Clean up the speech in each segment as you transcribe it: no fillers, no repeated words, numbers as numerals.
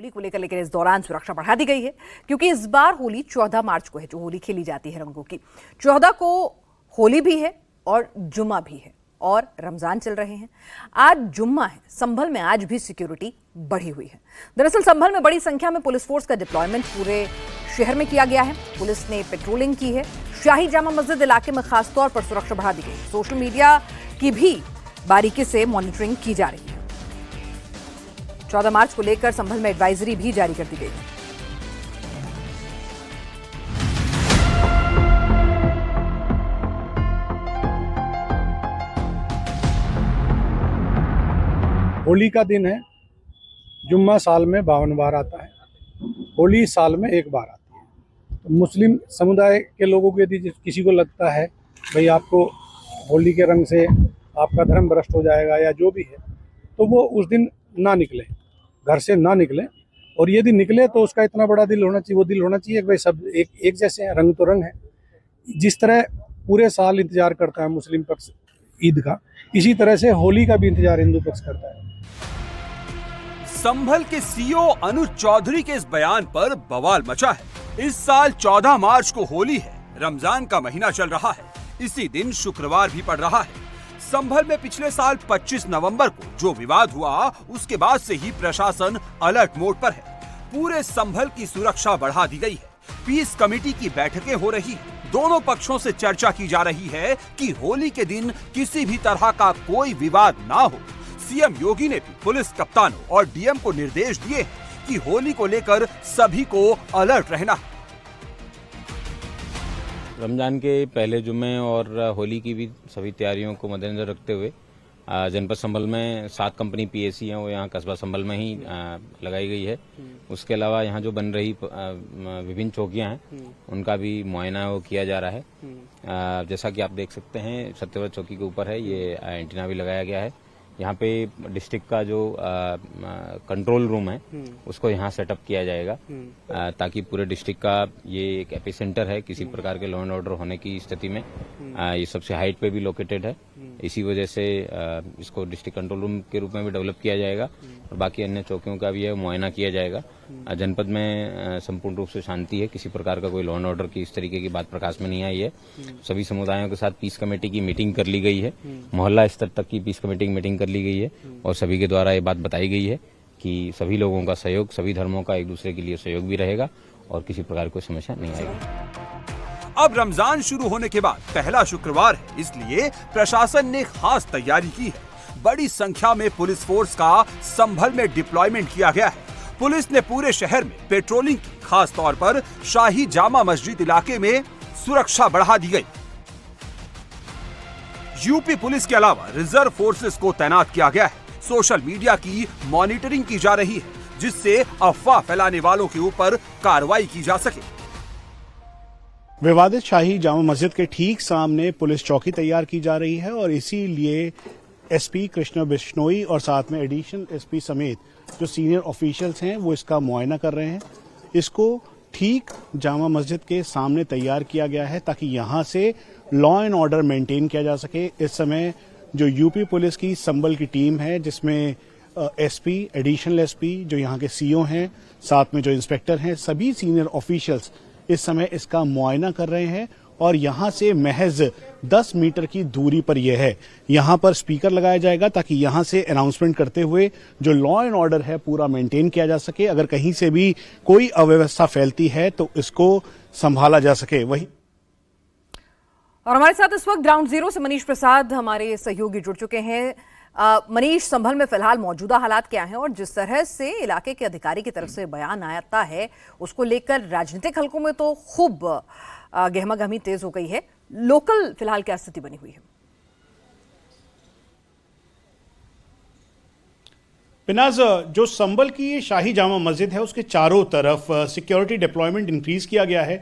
होली को लेकर, लेकिन इस दौरान सुरक्षा बढ़ा दी गई है क्योंकि इस बार होली 14 मार्च को है, जो होली खेली जाती है रंगों की। 14 को होली भी है और जुम्मा भी है और रमजान चल रहे हैं। आज जुम्मा है। संभल में आज भी सिक्योरिटी बढ़ी हुई है। दरअसल संभल में बड़ी संख्या में पुलिस फोर्स का डिप्लॉयमेंट पूरे शहर में किया गया है। पुलिस ने पेट्रोलिंग की है। शाही जामा मस्जिद इलाके में खासतौर पर सुरक्षा बढ़ा दी गई है। सोशल मीडिया की भी बारीकी से मॉनिटरिंग की जा रही है। 14 मार्च को लेकर संभल में एडवाइजरी भी जारी कर दी गई है। होली का दिन है। जुम्मा साल में 52 बार आता है। होली साल में एक बार आती है। तो मुस्लिम समुदाय के लोगों को यदि किसी को लगता है भाई आपको होली के रंग से आपका धर्म भ्रष्ट हो जाएगा या जो भी है, तो वो उस दिन ना निकले, घर से ना निकले। और यदि निकले तो उसका इतना बड़ा दिल होना चाहिए, वो दिल होना चाहिए कि भाई सब एक जैसे हैं, रंग तो रंग है। जिस तरह पूरे साल इंतजार करता है मुस्लिम पक्ष ईद का, इसी तरह से होली का भी इंतजार हिंदू पक्ष करता है। संभल के सीओ अनुज चौधरी के इस बयान पर बवाल मचा है। इस साल 14 मार्च को होली है, रमजान का महीना चल रहा है, इसी दिन शुक्रवार भी पड़ रहा है। संभल में पिछले साल 25 नवंबर को जो विवाद हुआ, उसके बाद से ही प्रशासन अलर्ट मोड पर है। पूरे संभल की सुरक्षा बढ़ा दी गई है। पीस कमेटी की बैठकें हो रही है। दोनों पक्षों से चर्चा की जा रही है कि होली के दिन किसी भी तरह का कोई विवाद ना हो। सीएम योगी ने भी पुलिस कप्तानों और डीएम को निर्देश दिए हैं कि होली को लेकर सभी को अलर्ट रहना है। रमजान के पहले जुम्मे और होली की भी सभी तैयारियों को मद्देनजर रखते हुए जनपद संभल में 7 कंपनी पीएसी हैं, वो यहाँ कस्बा संभल में ही लगाई गई है। उसके अलावा यहाँ जो बन रही विभिन्न चौकियाँ हैं, उनका भी मुआयना वो किया जा रहा है। जैसा कि आप देख सकते हैं, सत्यव्रत चौकी के ऊपर है, ये एंटीना भी लगाया गया है। यहाँ पे डिस्ट्रिक्ट का जो कंट्रोल रूम है, उसको यहाँ सेटअप किया जाएगा ताकि पूरे डिस्ट्रिक्ट का ये एक एपिसेंटर है किसी प्रकार के लॉ एंड ऑर्डर होने की स्थिति में। ये सबसे हाइट पे भी लोकेटेड है, इसी वजह से इसको डिस्ट्रिक्ट कंट्रोल रूम के रूप में भी डेवलप किया जाएगा और बाकी अन्य चौकियों का भी मुआयना किया जाएगा। जनपद में संपूर्ण रूप से शांति है, किसी प्रकार का कोई लॉ एंड ऑर्डर की इस तरीके की बात प्रकाश में नहीं आई है। सभी समुदायों के साथ पीस कमेटी की मीटिंग कर ली गई है, मोहल्ला स्तर तक की पीस कमेटी की मीटिंग कर ली गई है और सभी के द्वारा ये बात बताई गई है कि सभी लोगों का सहयोग, सभी धर्मों का एक दूसरे के लिए सहयोग भी रहेगा और किसी प्रकार की कोई समस्या नहीं आएगी। अब रमजान शुरू होने के बाद पहला शुक्रवार है, इसलिए प्रशासन ने खास तैयारी की है। बड़ी संख्या में पुलिस फोर्स का संभल में डिप्लॉयमेंट किया गया है। पुलिस ने पूरे शहर में पेट्रोलिंग की, खास तौर पर शाही जामा मस्जिद इलाके में सुरक्षा बढ़ा दी गई। यूपी पुलिस के अलावा रिजर्व फोर्सेस को तैनात किया गया है। सोशल मीडिया की मॉनिटरिंग की जा रही है, जिससे अफवाह फैलाने वालों के ऊपर कार्रवाई की जा सके। विवादित शाही जामा मस्जिद के ठीक सामने पुलिस चौकी तैयार की जा रही है और इसीलिए एसपी कृष्ण बिश्नोई और साथ में एडिशनल एसपी समेत जो सीनियर ऑफिशियल्स हैं वो इसका मुआयना कर रहे हैं। इसको ठीक जामा मस्जिद के सामने तैयार किया गया है ताकि यहां से लॉ एंड ऑर्डर मेंटेन किया जा सके। इस समय जो यूपी पुलिस की संभल की टीम है, जिसमें एसपी, एडिशनल एसपी, जो यहाँ के सीओ हैं, साथ में जो इंस्पेक्टर हैं, सभी सीनियर ऑफिशियल्स इस समय इसका मुआयना कर रहे हैं और यहाँ से महज 10 मीटर की दूरी पर यह है। यहाँ पर स्पीकर लगाया जाएगा ताकि यहाँ से अनाउंसमेंट करते हुए जो लॉ एंड ऑर्डर है पूरा मेंटेन किया जा सके। अगर कहीं से भी कोई अव्यवस्था फैलती है तो इसको संभाला जा सके। वही और हमारे साथ इस वक्त ग्राउंड जीरो से मनीष प्रसाद हमारे सहयोगी जुड़ चुके हैं। मनीष, संभल में फिलहाल मौजूदा हालात क्या हैं और जिस तरह से इलाके के अधिकारी की तरफ से बयान आता है उसको लेकर राजनीतिक हलकों में तो खूब गहमागहमी तेज हो गई है। लोकल फिलहाल क्या स्थिति बनी हुई है? पिनाज, जो संभल की शाही जामा मस्जिद है उसके चारों तरफ सिक्योरिटी डिप्लॉयमेंट इंक्रीज किया गया है।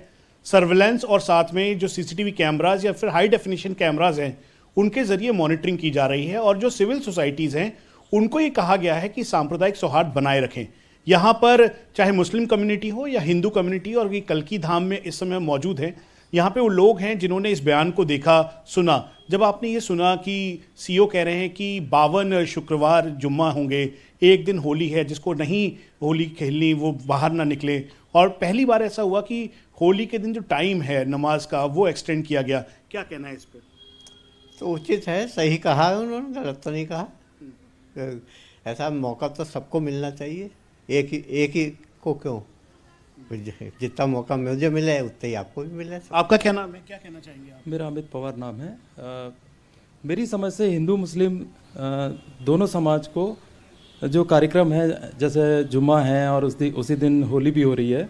सर्विलेंस और साथ में जो सीसीटीवी कैमराज या फिर हाई डेफिनेशन कैमराज हैं उनके जरिए मॉनिटरिंग की जा रही है और जो सिविल सोसाइटीज हैं उनको ये कहा गया है कि सांप्रदायिक सौहार्द बनाए रखें। यहाँ पर चाहे मुस्लिम कम्युनिटी हो या हिंदू कम्युनिटी, और ये कल्की धाम में इस समय मौजूद हैं। यहाँ पे वो लोग हैं जिन्होंने इस बयान को देखा, सुना। जब आपने ये सुना कि सीओ कह रहे हैं कि 52 शुक्रवार जुम्मा होंगे, एक दिन होली है, जिसको नहीं होली खेलनी वो बाहर ना निकले। और पहली बार ऐसा हुआ कि होली के दिन जो टाइम है नमाज का वो एक्सटेंड किया गया, क्या कहना है इस पर? तो उचित है, सही कहा है उन्होंने, गलत तो नहीं कहा। ऐसा मौका तो सबको मिलना चाहिए, एक ही को क्यों, जितना मौका मुझे मिले उतना ही आपको भी मिले। आपका क्या नाम है, क्या कहना चाहेंगे आप? मेरा अमित पवार नाम है। मेरी समझ से हिंदू मुस्लिम दोनों समाज को जो कार्यक्रम है, जैसे जुम्मा है और उसी दिन होली भी हो रही है,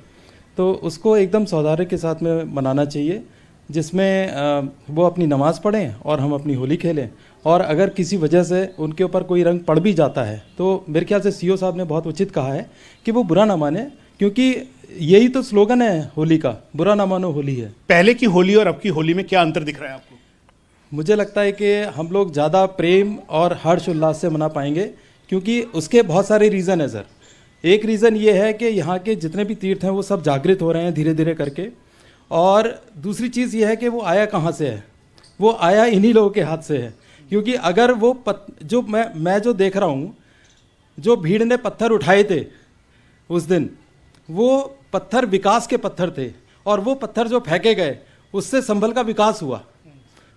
तो उसको एकदम सौहार्द के साथ में मनाना चाहिए, जिसमें वो अपनी नमाज पढ़ें और हम अपनी होली खेलें। और अगर किसी वजह से उनके ऊपर कोई रंग पड़ भी जाता है तो मेरे ख्याल से सीओ साहब ने बहुत उचित कहा है कि वो बुरा ना माने, क्योंकि यही तो स्लोगन है होली का, बुरा ना मानो होली है। पहले की होली और अब की होली में क्या अंतर दिख रहा है आपको? मुझे लगता है कि हम लोग ज़्यादा प्रेम और हर्ष उल्लास से मना पाएंगे, क्योंकि उसके बहुत सारे रीज़न है सर। एक रीज़न ये है कि यहाँ के जितने भी तीर्थ हैं वो सब जागृत हो रहे हैं धीरे धीरे करके। और दूसरी चीज़ ये है कि वो आया कहाँ से है, वो आया इन्हीं लोगों के हाथ से है। क्योंकि अगर वो जो मैं जो देख रहा हूँ, जो भीड़ ने पत्थर उठाए थे उस दिन, वो पत्थर विकास के पत्थर थे, और वो पत्थर जो फेंके गए उससे संभल का विकास हुआ।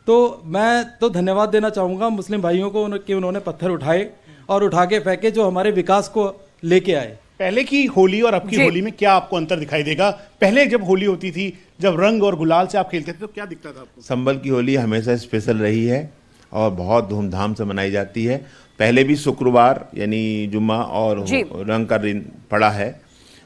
तो मैं तो धन्यवाद देना चाहूँगा मुस्लिम भाइयों को कि उन्होंने पत्थर उठाए और उठा के फेंके, जो हमारे विकास को लेके आए। पहले की होली और अब की होली में क्या आपको अंतर दिखाई देगा? पहले जब होली होती थी, जब रंग और गुलाल से आप खेलते थे, तो क्या दिखता था आपको? संभल की होली हमेशा स्पेशल रही है और बहुत धूमधाम से मनाई जाती है। पहले भी शुक्रवार यानी जुम्मा और रंग का दिन पड़ा है,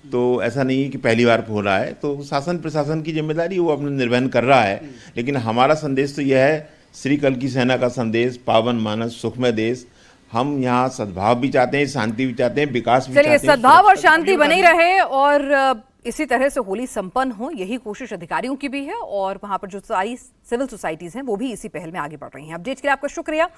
तो ऐसा नहीं है कि पहली बार हो रहा है। तो शासन प्रशासन की जिम्मेदारी वो अपना निर्वहन कर रहा है, लेकिन हमारा संदेश तो यह है, श्री कल की सेना का संदेश, पावन मानस सुखमय देश। हम यहाँ सद्भाव भी चाहते हैं, शांति भी चाहते हैं, विकास भी चाहते हैं। सद्भाव और शांति बनी रहे और इसी तरह से होली संपन्न हो, यही कोशिश अधिकारियों की भी है। और वहां पर जो सारी सिविल सोसाइटीज हैं वो भी इसी पहल में आगे बढ़ रही हैं। अपडेट के लिए आपका शुक्रिया।